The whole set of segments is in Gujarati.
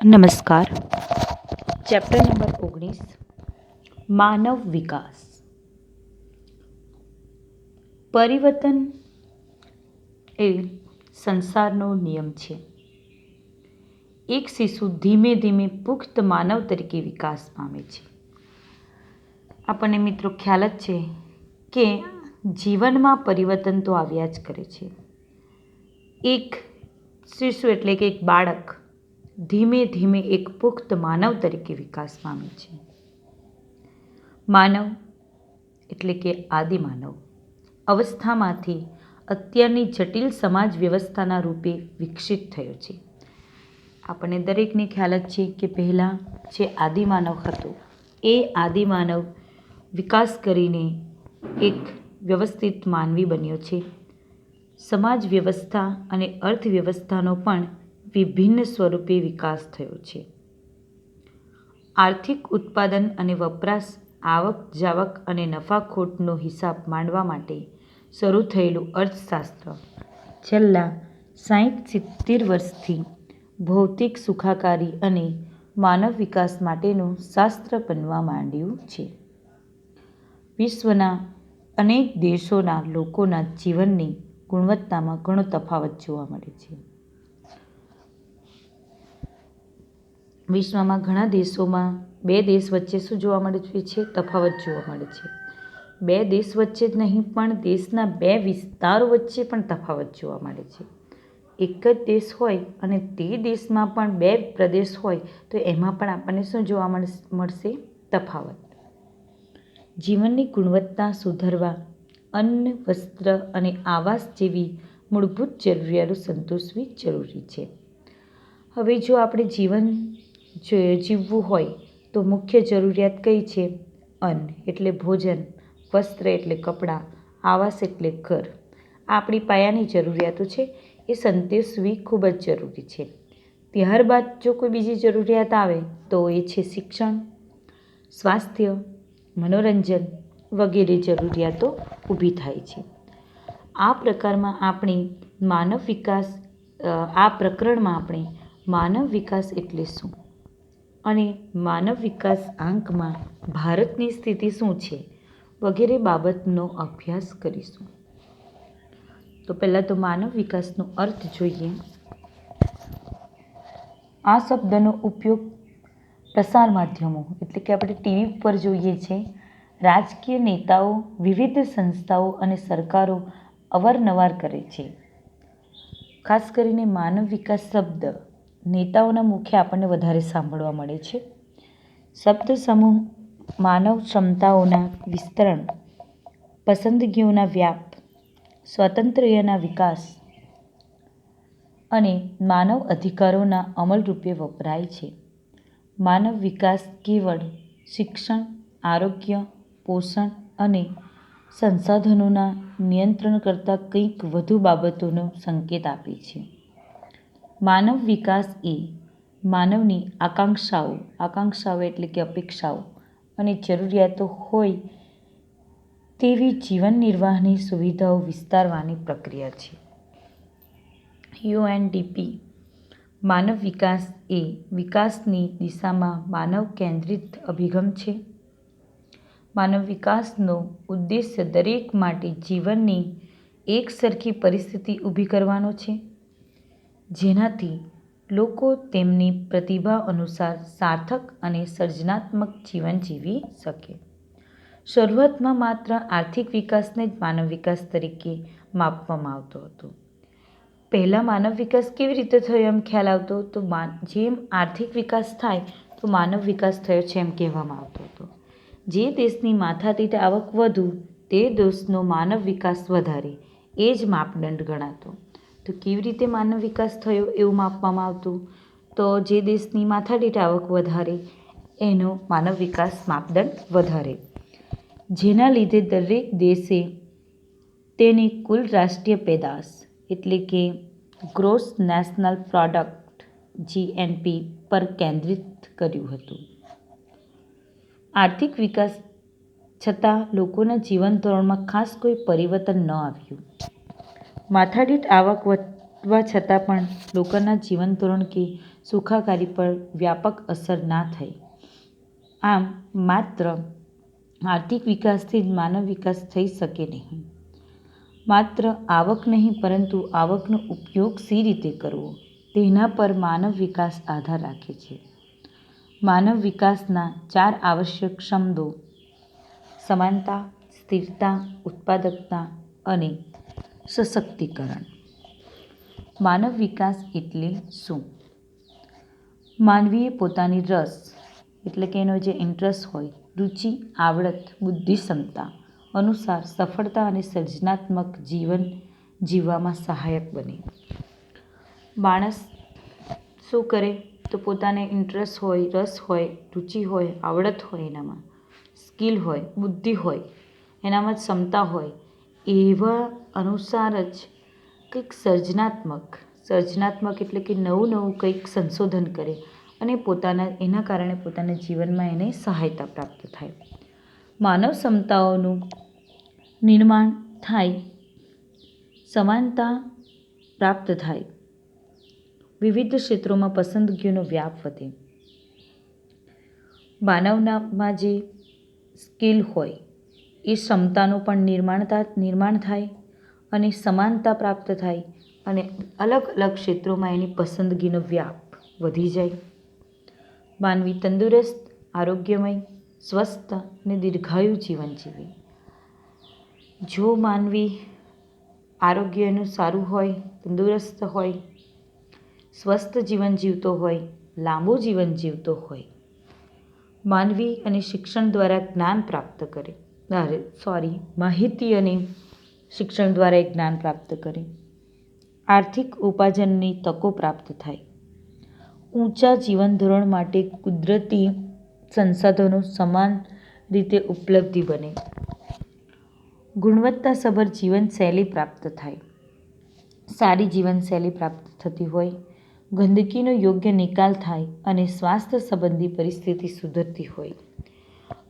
નમસ્કાર. ચેપ્ટર નંબર 19 માનવ વિકાસ. પરિવર્તન એ સંસારનો નિયમ છે. એક શિશુ ધીમે ધીમે પુખ્ત માનવ તરીકે વિકાસ પામે છે. આપણને મિત્રો ખ્યાલ જ છે કે જીવનમાં પરિવર્તન તો આવ્યા જ કરે છે. એક શિશુ એટલે કે એક બાળક ધીમે ધીમે એક પુખ્ત માનવ તરીકે વિકાસ પામે છે. માનવ એટલે કે આદિમાનવ અવસ્થામાંથી અત્યારની જટિલ સમાજ વ્યવસ્થાના રૂપે વિકસિત થયો છે. આપણને દરેકને ખ્યાલ જ છે કે પહેલાં જે આદિમાનવ હતો એ આદિમાનવ વિકાસ કરીને એક વ્યવસ્થિત માનવી બન્યો છે. સમાજ વ્યવસ્થા અને અર્થવ્યવસ્થાનો પણ વિભિન્ન સ્વરૂપે વિકાસ થયો છે. આર્થિક ઉત્પાદન અને વપરાશ, આવક જાવક અને નફાખોટનો હિસાબ માંડવા માટે શરૂ થયેલું અર્થશાસ્ત્ર છેલ્લા 60-70 વર્ષથી ભૌતિક સુખાકારી અને માનવ વિકાસ માટેનું શાસ્ત્ર બનવા માંડ્યું છે. વિશ્વના અનેક દેશોના લોકોના જીવનની ગુણવત્તામાં ઘણો તફાવત જોવા મળે છે. વિશ્વમાં ઘણા દેશોમાં બે દેશ વચ્ચે શું જોવા મળે છે? તફાવત જોવા મળે છે. બે દેશ વચ્ચે જ નહીં પણ દેશના બે વિસ્તારો વચ્ચે પણ તફાવત જોવા મળે છે. એક જ દેશ હોય અને તે દેશમાં પણ બે પ્રદેશ હોય તો એમાં પણ આપણને શું જોવા મળશે? તફાવત. જીવનની ગુણવત્તા સુધારવા અન્ન, વસ્ત્ર અને આવાસ જેવી મૂળભૂત જરૂરિયાતો સંતોષવી જરૂરી છે. હવે જો આપણે જીવન જીવવું હોય તો મુખ્ય જરૂરિયાત કઈ છે? અન્ન એટલે ભોજન, વસ્ત્ર એટલે કપડાં, આવાસ એટલે ઘર. આપણી પાયાની જરૂરિયાતો છે એ સંતોષવી ખૂબ જ જરૂરી છે. ત્યારબાદ જો કોઈ બીજી જરૂરિયાત આવે તો એ છે શિક્ષણ, સ્વાસ્થ્ય, મનોરંજન વગેરે જરૂરિયાતો ઊભી થાય છે. આ પ્રકરણમાં આપણે માનવ વિકાસ એટલે શું અને માનવ વિકાસ આંકમાં ભારતની સ્થિતિ શું છે વગેરે બાબતનો અભ્યાસ કરીશું. તો પહેલાં તો માનવ વિકાસનો અર્થ જોઈએ. આ શબ્દનો ઉપયોગ પ્રસાર માધ્યમો એટલે કે આપણે ટીવી પર જોઈએ છે, રાજકીય નેતાઓ, વિવિધ સંસ્થાઓ અને સરકારો અવારનવાર કરે છે. ખાસ કરીને માનવ વિકાસ શબ્દ નેતાઓના મુખે આપણને વધારે સાંભળવા મળે છે. શબ્દ સમૂહ માનવ ક્ષમતાઓના વિસ્તરણ, પસંદગીઓના વ્યાપ, સ્વાતંત્ર્યના વિકાસ અને માનવ અધિકારોના અમલ રૂપે વપરાય છે. માનવ વિકાસ કેવળ શિક્ષણ, આરોગ્ય, પોષણ અને સંસાધનોના નિયંત્રણ કરતાં કંઈક વધુ બાબતોનો સંકેત આપે છે. માનવ વિકાસ એ માનવની આકાંક્ષાઓ એટલે કે અપેક્ષાઓ અને જરૂરિયાતો હોય તેવી જીવન નિર્વાહની સુવિધાઓ વિસ્તારવાની પ્રક્રિયા છે. યુએનડીપી માનવ વિકાસ એ વિકાસની દિશામાં માનવ કેન્દ્રિત અભિગમ છે. માનવ વિકાસનો ઉદ્દેશ્ય દરેક માટે જીવનની એકસરખી પરિસ્થિતિ ઊભી કરવાનો છે, જેનાથી લોકો તેમની પ્રતિભા અનુસાર સાર્થક અને સર્જનાત્મક જીવન જીવી શકે. શરૂઆતમાં માત્ર આર્થિક વિકાસને જ માનવ વિકાસ તરીકે માપવામાં આવતો હતો. પહેલાં માનવ વિકાસ કેવી રીતે થયો એમ ખ્યાલ આવતો તો જેમ આર્થિક વિકાસ થાય તો માનવ વિકાસ થયો છે એમ કહેવામાં આવતો હતો. જે દેશની માથાદીઠ આવક વધુ તે દેશનો માનવ વિકાસ વધારે એ જ માપદંડ ગણાતો. તો કેવી રીતે માનવ વિકાસ થયો એવું માપવામાં આવતું? તો જે દેશની માથાદીઠ આવક વધારે એનો માનવ વિકાસ માપદંડ વધારે, જેના લીધે દરેક દેશે તેની કુલ રાષ્ટ્રીય પેદાશ એટલે કે ગ્રોસ નેશનલ પ્રોડક્ટ GNP પર કેન્દ્રિત કર્યું હતું. આર્થિક વિકાસ છતાં લોકોના જીવન ધોરણમાં ખાસ કોઈ પરિવર્તન ન આવ્યું. માથાદીઠ આવક આપવા છતાં પણ લોકોના જીવન ધોરણ કે સુખાકારી પર વ્યાપક અસર ના થઈ. આમ માત્ર આર્થિક વિકાસથી જ માનવ વિકાસ થઈ શકે નહીં. માત્ર આવક નહીં, પરંતુ આવકનો ઉપયોગ સી રીતે કરવો તેના પર માનવ વિકાસ આધાર રાખે છે. માનવ વિકાસના 4 આવશ્યક ક્ષમતો સમાનતા, સ્થિરતા, ઉત્પાદકતા અને સશક્તિકરણ. માનવ વિકાસ એટલે શું? માનવીએ પોતાની રસ એટલે કે એનો જે ઇન્ટરેસ્ટ હોય, રુચિ, આવડત, બુદ્ધિ, ક્ષમતા અનુસાર સફળતા અને સર્જનાત્મક જીવન જીવવામાં સહાયક બને. માણસ શું કરે તો પોતાને ઇન્ટરેસ્ટ હોય, રસ હોય, રુચિ હોય, આવડત હોય, એનામાં સ્કિલ હોય, બુદ્ધિ હોય, એનામાં ક્ષમતા હોય, એવા અનુસાર જ કંઈક સર્જનાત્મક એટલે કે નવું કંઈક સંશોધન કરે અને એના કારણે પોતાના જીવનમાં એને સહાયતા પ્રાપ્ત થાય. માનવ ક્ષમતાઓનું નિર્માણ થાય, સમાનતા પ્રાપ્ત થાય, વિવિધ ક્ષેત્રોમાં પસંદગીઓનો વ્યાપ વધે. માનવનામાં જે સ્કિલ હોય એ ક્ષમતાનું પણ નિર્માણ થાય અને સમાનતા પ્રાપ્ત થાય અને અલગ અલગ ક્ષેત્રોમાં એની પસંદગીનો વ્યાપ વધી જાય. માનવી તંદુરસ્ત, આરોગ્યમય, સ્વસ્થ અને દીર્ઘાયુ જીવન જીવે. જો માનવી આરોગ્યનું સારું હોય, તંદુરસ્ત હોય, સ્વસ્થ જીવન જીવતો હોય, લાંબુ જીવન જીવતો હોય, માનવી અને શિક્ષણ દ્વારા જ્ઞાન પ્રાપ્ત કરે, માહિતી અને શિક્ષણ દ્વારા જ્ઞાન પ્રાપ્ત કરે, આર્થિક ઉપાર્જનની તકો પ્રાપ્ત થાય, ઊંચા જીવન ધોરણ માટે કુદરતી સંસાધનો સમાન રીતે ઉપલબ્ધ બને, ગુણવત્તાસભર જીવનશૈલી પ્રાપ્ત થાય, સારી જીવનશૈલી પ્રાપ્ત થતી હોય, ગંદકીનો યોગ્ય નિકાલ થાય અને સ્વાસ્થ્ય સંબંધી પરિસ્થિતિ સુધરતી હોય,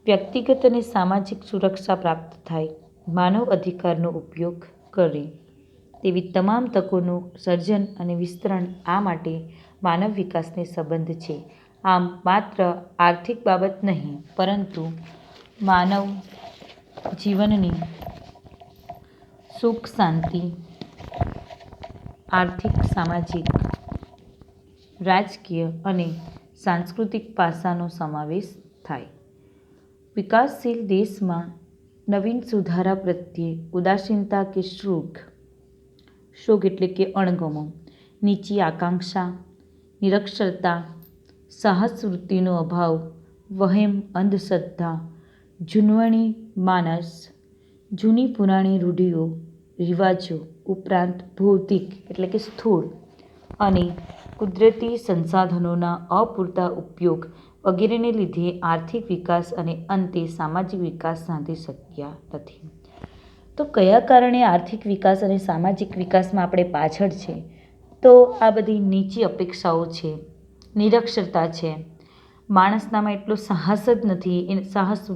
વ્યક્તિગત અને સામાજિક સુરક્ષા પ્રાપ્ત થાય, માનવ અધિકારનો ઉપયોગ કરે તેવી તમામ તકોનું સર્જન અને વિસ્તરણ. આ માટે માનવ વિકાસને સંબંધ છે. આમ માત્ર આર્થિક બાબત નહીં, પરંતુ માનવ જીવનની સુખ, શાંતિ, આર્થિક, સામાજિક, રાજકીય અને સાંસ્કૃતિક પાસાનો સમાવેશ થાય. વિકાસશીલ દેશમાં નવીન સુધારા પ્રત્યે ઉદાસીનતા કે શોક એટલે કે અણગમો, નીચી આકાંક્ષા, નિરક્ષરતા, સાહસવૃત્તિનો અભાવ, વહેમ, અંધશ્રદ્ધા, જૂનવણી માનસ, જૂની પુરાણી રૂઢિઓ, રિવાજો ઉપરાંત ભૌતિક એટલે કે સ્થૂળ અને કુદરતી સંસાધનોના અપૂરતા ઉપયોગ વગેરેને લીધે આર્થિક વિકાસ અને અંતે સામાજિક વિકાસ સાધી શક્યા નથી. તો કયા કારણે આર્થિક વિકાસ અને સામાજિક વિકાસમાં આપણે પાછળ છે? તો આ બધી નીચી અપેક્ષાઓ છે, નિરક્ષરતા છે, માણસનામાં એટલો સાહસ જ નથી, એ સાહસ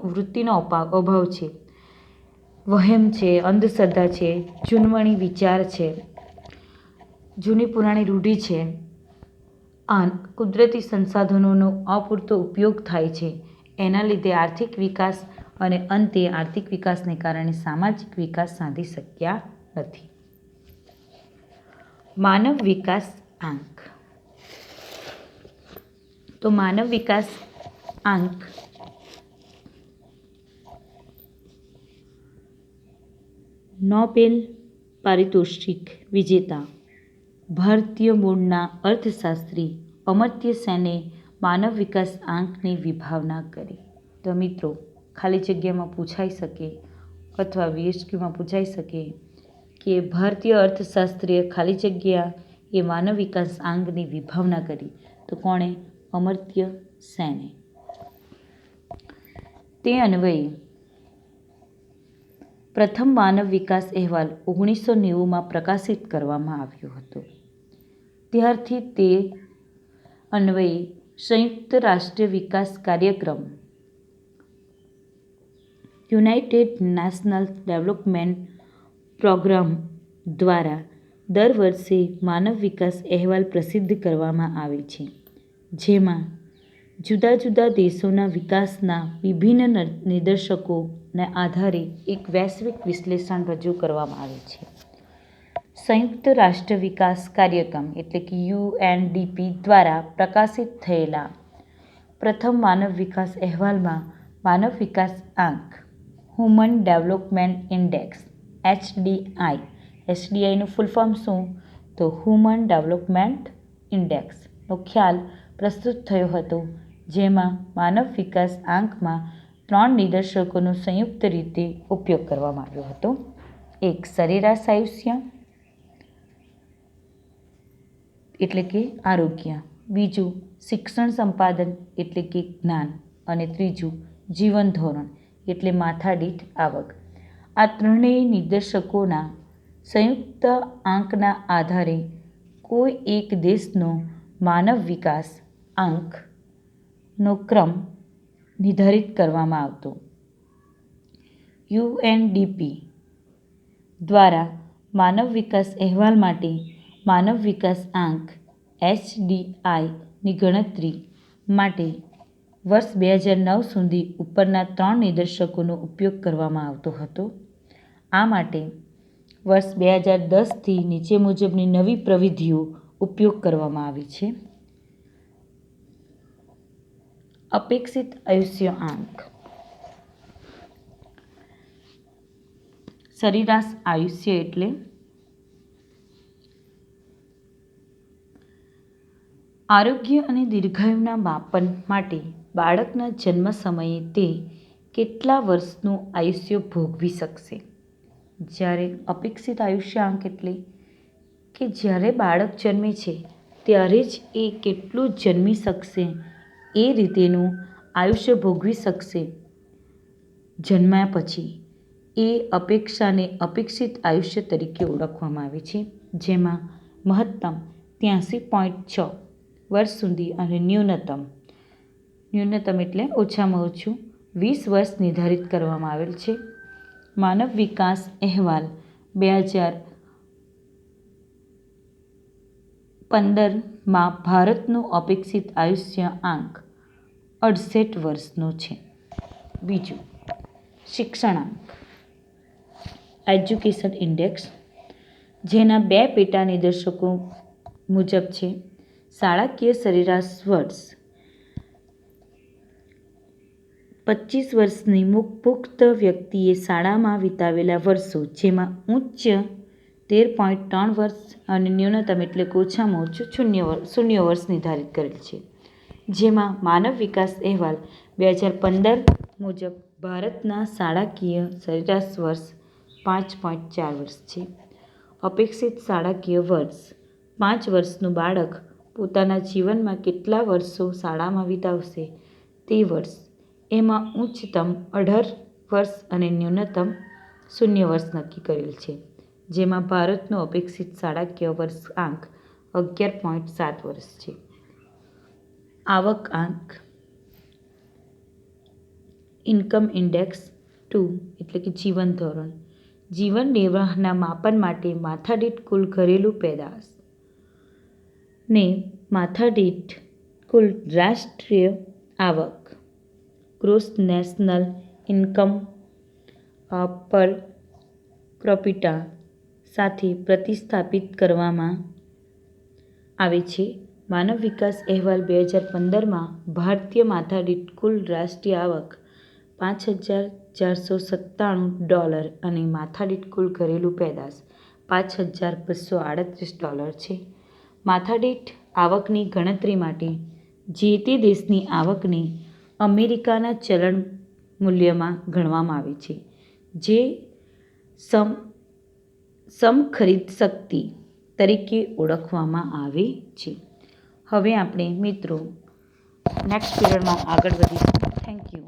વૃત્તિનો અભાવ છે, વહેમ છે, અંધશ્રદ્ધા છે, જૂનવણી વિચાર છે, જૂની પુરાણી રૂઢિ છે, કુદરતી સંસાધનોનો અપૂરતો ઉપયોગ થાય છે. એના લીધે આર્થિક વિકાસ અને અંતે આર્થિક વિકાસને કારણે સામાજિક વિકાસ સાધી શક્યા નથી. માનવ વિકાસ આંક. તો માનવ વિકાસ આંક નોબેલ પારિતોષિક વિજેતા ભારતીય મૂળના અર્થશાસ્ત્રી અમર્ત્ય સેને માનવ વિકાસ આંકની વિભાવના કરી. તો મિત્રો, ખાલી જગ્યામાં પૂછાઈ શકે અથવા VSQમાં પૂછાઈ શકે કે ભારતીય અર્થશાસ્ત્રીય ખાલી જગ્યા એ માનવ વિકાસ આંકની વિભાવના કરી. તો કોણે? અમર્ત્ય સેને. તે અન્વયે પ્રથમ માનવ વિકાસ અહેવાલ 1990માં પ્રકાશિત કરવામાં આવ્યો હતો. ત્યારથી તે અન્વયે સંયુક્ત રાષ્ટ્ર વિકાસ કાર્યક્રમ યુનાઇટેડ નેશન્સ ડેવલપમેન્ટ પ્રોગ્રામ દ્વારા દર વર્ષે માનવ વિકાસ અહેવાલ પ્રસિદ્ધ કરવામાં આવે છે, જેમાં જુદા જુદા દેશોના વિકાસના વિભિન્ન નિદર્શકોના આધારે એક વૈશ્વિક વિશ્લેષણ રજૂ કરવામાં આવે છે. સંયુક્ત રાષ્ટ્ર વિકાસ કાર્યક્રમ એટલે કે UNDP દ્વારા પ્રકાશિત થયેલા પ્રથમ માનવ વિકાસ અહેવાલમાં માનવ વિકાસ આંક હ્યુમન ડેવલપમેન્ટ ઇન્ડેક્સ HDIનું ફૂલ ફોર્મ શું? તો હ્યુમન ડેવલપમેન્ટ ઇન્ડેક્સનો ખ્યાલ પ્રસ્તુત થયો હતો, જેમાં માનવ વિકાસ આંકમાં 3 નિદર્શકોનો સંયુક્ત રીતે ઉપયોગ કરવામાં આવ્યો હતો. એક સરેરાશ આયુષ્ય એટલે કે આરોગ્ય, બીજું શિક્ષણ સંપાદન એટલે કે જ્ઞાન, અને ત્રીજું જીવન ધોરણ એટલે માથાદીઠ આવક. આ ત્રણેય નિદર્શકોના સંયુક્ત આંકના આધારે કોઈ એક દેશનો માનવ વિકાસ આંકનો ક્રમ નિર્ધારિત કરવામાં આવતો. UNDP દ્વારા માનવ વિકાસ અહેવાલ માટે માનવ વિકાસ આંક HDIની ગણતરી માટે વર્ષ 2009 સુધી ઉપરના 3 નિદર્શકોનો ઉપયોગ કરવામાં આવતો હતો. આ માટે વર્ષ 2010થી નીચે મુજબની નવી પ્રવિધિઓ ઉપયોગ કરવામાં આવી છે. અપેક્ષિત આયુષ્ય આંક. સરેરાશ આયુષ્ય એટલે આરોગ્ય અને દીર્ઘાયુના માપન માટે બાળકના જન્મ સમયે તે કેટલા વર્ષનું આયુષ્ય ભોગવી શકશે. જ્યારે અપેક્ષિત આયુષ્ય આંક એટલે કે જ્યારે બાળક જન્મે છે ત્યારે જ એ કેટલું જન્મી શકશે, એ રીતેનું આયુષ્ય ભોગવી શકશે જન્મ્યા પછી, એ અપેક્ષાને અપેક્ષિત આયુષ્ય તરીકે ઓળખવામાં આવે છે, જેમાં મહત્તમ 83.6 વર્ષ સુધી અને ન્યૂનતમ એટલે ઓછામાં ઓછું 20 વર્ષ નિર્ધારિત કરવામાં આવેલ છે. માનવ વિકાસ અહેવાલ 2015માં ભારતનો અપેક્ષિત આયુષ્ય આંક 68 વર્ષનો છે. બીજું, શિક્ષણાંક એજ્યુકેશન ઇન્ડેક્સ, જેના 2 પેટા નિદર્શકો મુજબ છે. શાળાકીય સરેરાશ વર્ષ 25 વર્ષની પુખ્ત વ્યક્તિએ શાળામાં વિતાવેલા વર્ષો, જેમાં ઉચ્ચ 13.3 વર્ષ અને ન્યૂનતમ એટલે કે ઓછામાં ઓછું 0 વર્ષ નિર્ધારિત કરેલ છે. જેમાં માનવ વિકાસ અહેવાલ 2015 મુજબ ભારતના શાળાકીય સરેરાશ વર્ષ 5.4 વર્ષ છે. અપેક્ષિત શાળાકીય વર્ષ 5 વર્ષનું બાળક પોતાના જીવનમાં કેટલા વર્ષો શાળામાં વિતાવશે તે વર્ષ, એમાં ઉચ્ચતમ 18 વર્ષ અને ન્યૂનતમ 0 વર્ષ નક્કી કરેલ છે. જેમાં ભારતનો અપેક્ષિત શાળાકીય વર્ષ આંક 11.7 વર્ષ છે. આવક આંક ઇન્કમ ઇન્ડેક્સ 2 એટલે કે જીવન ધોરણ, જીવન નિર્વાહના માપન માટે માથાદીઠ કુલ ઘરેલું પેદાશ ને માથાદીઠ કુલ રાષ્ટ્રીય આવક ગ્રોસ નેશનલ ઇન્કમ પર કેપિટા સાથે પ્રતિસ્થાપિત કરવામાં આવે છે. માનવ વિકાસ અહેવાલ 2015માં ભારતીય માથાદીઠ કુલ રાષ્ટ્રીય આવક $5,497 અને માથાદીઠ કુલ ઘરેલું પેદાશ $5,238 છે. માથાદીઠ આવકની ગણતરી માટે જે તે દેશની આવકને અમેરિકાના ચલણ મૂલ્યમાં ગણવામાં આવે છે, જે સમખરીદ શક્તિ તરીકે ઓળખવામાં આવે છે. હવે આપણે મિત્રો નેક્સ્ટ પીરિયડમાં આગળ વધીશું. Thank you.